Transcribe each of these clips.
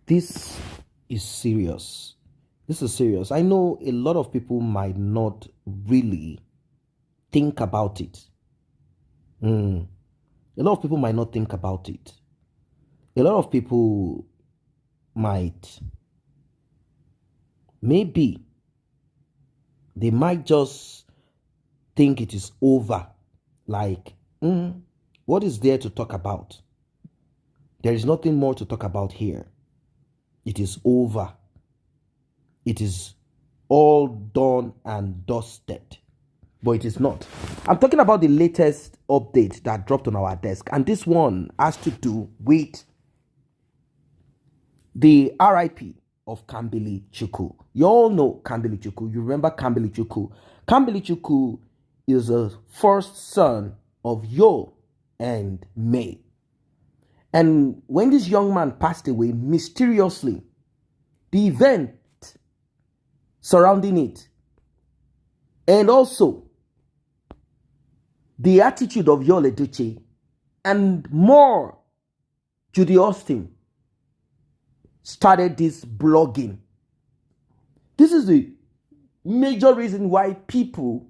This is serious. This is serious. I know a lot of people might not really think about it. A lot of people might not think about it. A lot of people might, maybe, they might just think it is over. Like, what is there to talk about? There is nothing more to talk about here. It is over. It is all done and dusted. But it is not. I'm talking about the latest update that dropped on our desk. And this one has to do with the RIP of Kambili Chukwu. You all know Kambili Chukwu. You remember Kambili Chukwu. Kambili Chukwu is the first son of Yo and May. And when this young man passed away mysteriously, the event surrounding it, and also the attitude of Yul Edochie, and more, Judy Austin started this blogging. This is the major reason why people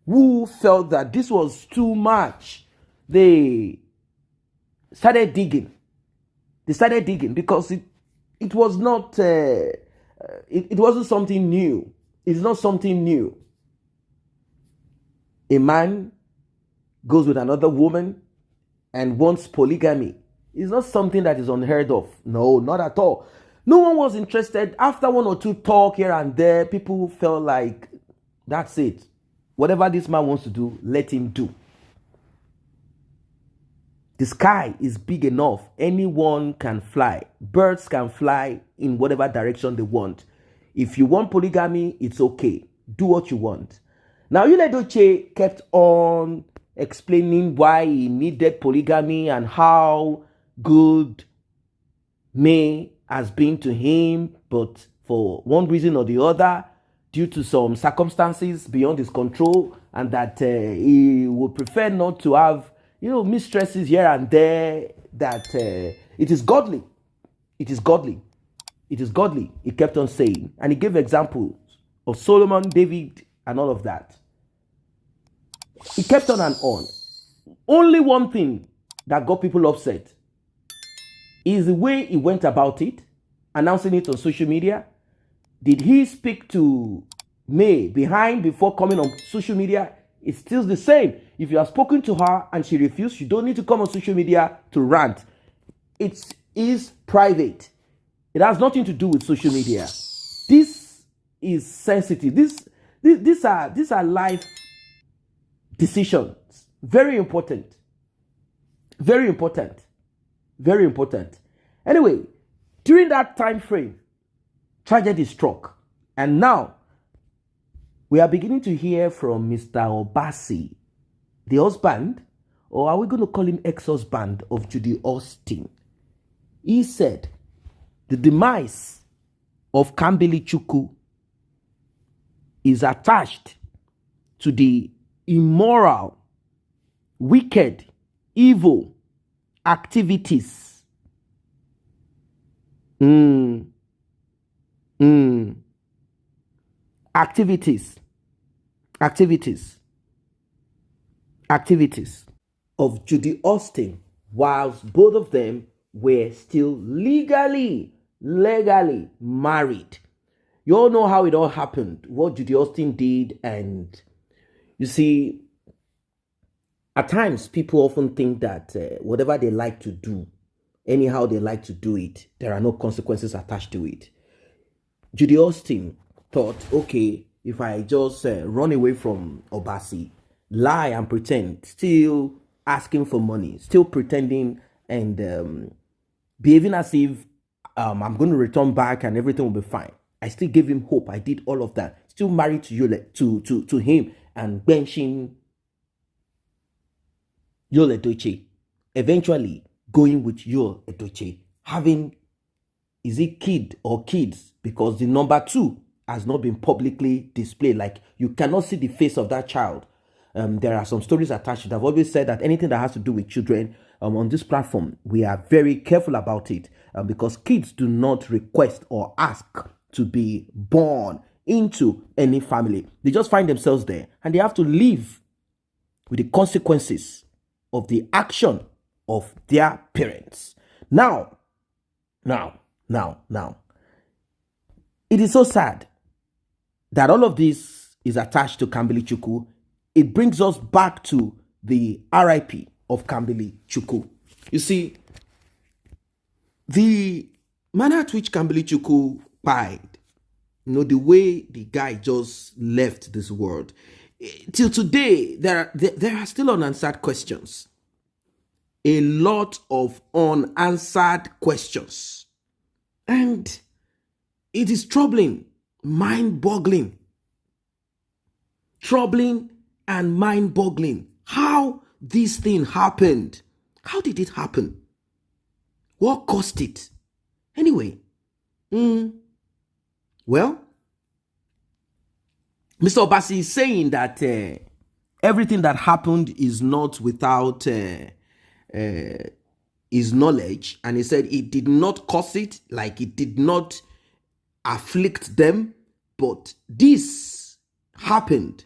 who felt that this was too much, they started digging. They started digging because it was not, it wasn't something new. It's not something new. A man goes with another woman and wants polygamy. It's not something that is unheard of. No, not at all. No one was interested. After one or two talk here and there, people felt like, that's it. Whatever this man wants to do, let him do. The sky is big enough. Anyone can fly. Birds can fly in whatever direction they want. If you want polygamy, it's okay. Do what you want. Now, Yul Edochie kept on explaining why he needed polygamy and how good May has been to him, but for one reason or the other, due to some circumstances beyond his control, and that he would prefer not to have, mistresses here and there, that it is godly. It is godly. It is godly, he kept on saying. And he gave examples of Solomon, David, and all of that. He kept on and on. Only one thing that got people upset is the way he went about it, announcing it on social media. Did he speak to May before coming on social media? It's still the same. If you have spoken to her and she refused, you don't need to come on social media to rant. It is private. It has nothing to do with social media. This is sensitive. These are life decisions. Very important. Very important. Very important. Anyway, during that time frame, tragedy struck. And now, we are beginning to hear from Mr. Obasi, the husband, or are we going to call him ex-husband of Judy Austin? He said the demise of Kambili Chukwu is attached to the immoral, wicked, evil activities activities of Judy Austin, whilst both of them were still legally married. You all know how it all happened, what Judy Austin did. And you see, at times people often think that whatever they like to do, anyhow they like to do it, there are no consequences attached to it. Judy Austin thought, okay, if I just run away from Obasi, lie and pretend, still asking for money, still pretending and behaving as if I'm going to return back and everything will be fine. I still gave him hope. I did all of that. Still married to him and benching Yul Edochie. Eventually going with Yul Edochie, having, is it kid or kids? Because the number 2 has not been publicly displayed. Like, you cannot see the face of that child. There are some stories attached. I've always said that anything that has to do with children, on this platform, we are very careful about it because kids do not request or ask to be born into any family. They just find themselves there and they have to live with the consequences of the action of their parents. Now, it is so sad that all of this is attached to Kambili Chukwu. It brings us back to the RIP of Kambili Chukwu. You see, the manner at which Kambili Chukwu died, the way the guy just left this world, till today, there are still unanswered questions. A lot of unanswered questions. And it is troubling, mind-boggling. Troubling and mind-boggling. How this thing happened. How did it happen? What caused it? Anyway, well, Mr. Obasi is saying that everything that happened is not without his knowledge. And he said it did not cause it, like it did not afflict them. But this happened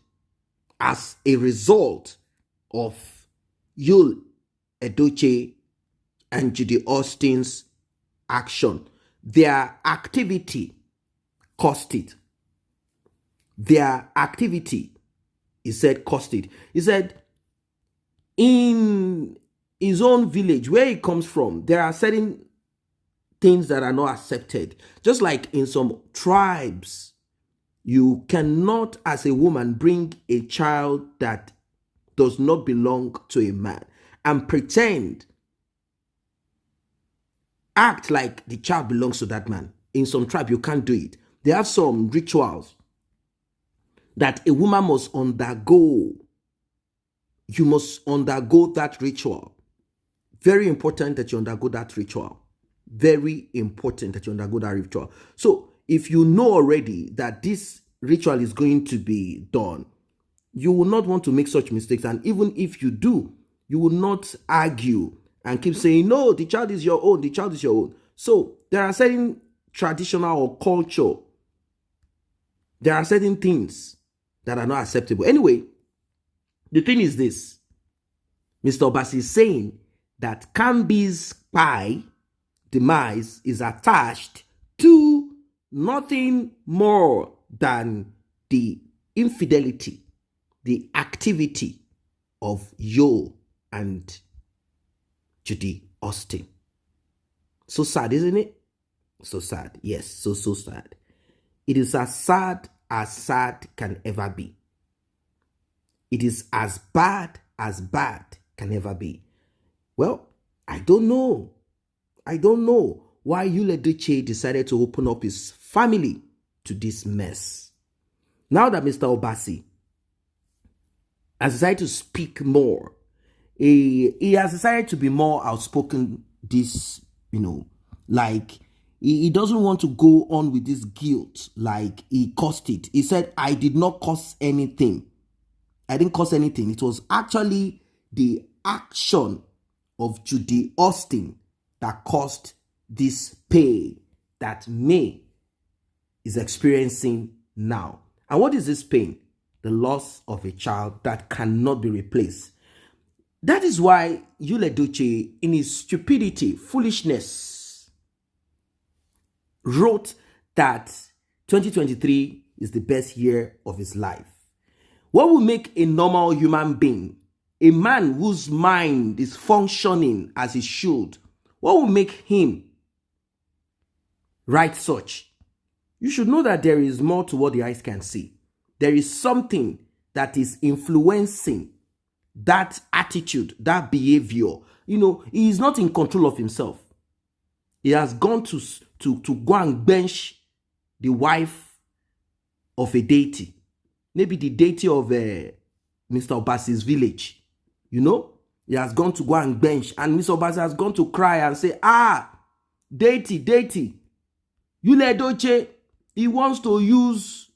as a result of Edochie and Judy Austin's action. Their activity caused it. Their activity, he said, caused it. He said, in his own village, where he comes from, there are certain things that are not accepted. Just like in some tribes, you cannot, as a woman, bring a child that does not belong to a man and act like the child belongs to that man. In some tribe, you can't do it. There are some rituals that a woman must undergo. You must undergo that ritual. Very important that you undergo that ritual. Very important that you undergo that ritual. So, if you know already that this ritual is going to be done, you will not want to make such mistakes. And even if you do, you will not argue and keep saying, no, the child is your own, the child is your own. So, there are certain traditional or culture, there are certain things that are not acceptable. Anyway, the thing is this. Mr. Obasi is saying that Kambi's demise is attached to nothing more than the infidelity, the activity of Yo and Judy Austin. So sad, isn't it? So sad. Yes, so sad. It is as sad can ever be. It is as bad can ever be. Well, I don't know why Edochie decided to open up his family to this mess. Now that Mr. Obasi has decided to speak more, he has decided to be more outspoken this, like he doesn't want to go on with this guilt like he caused it. He said, I did not cause anything. I didn't cause anything. It was actually the action of Judy Austin that caused this pain that May is experiencing now. And what is this pain? The loss of a child that cannot be replaced. That is why Edochie, in his stupidity, foolishness, wrote that 2023 is the best year of his life. What will make a normal human being, a man whose mind is functioning as it should, what will make him write such? You should know that there is more to what the eyes can see. There is something that is influencing that attitude, that behavior. He is not in control of himself. He has gone to go and bench the wife of a deity. Maybe the deity of Mr. Obasi's village. He has gone to go and bench. And Mr. Obasi has gone to cry and say, deity. Edochie, he wants to use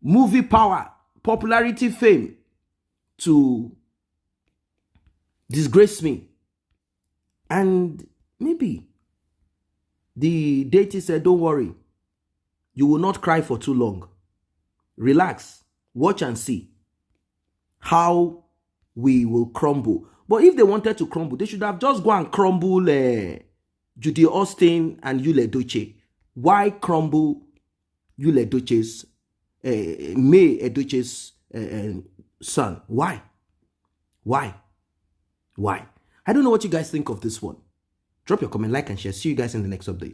movie power, popularity, fame to disgrace me. And maybe the deity said, don't worry, you will not cry for too long. Relax, watch and see how we will crumble. But if they wanted to crumble, they should have just go and crumble Judy Austin and Edochie. Why crumble Edochie's, May Edochie's son? Why? I don't know what you guys think of this one. Drop your comment, like, and share. See you guys in the next update.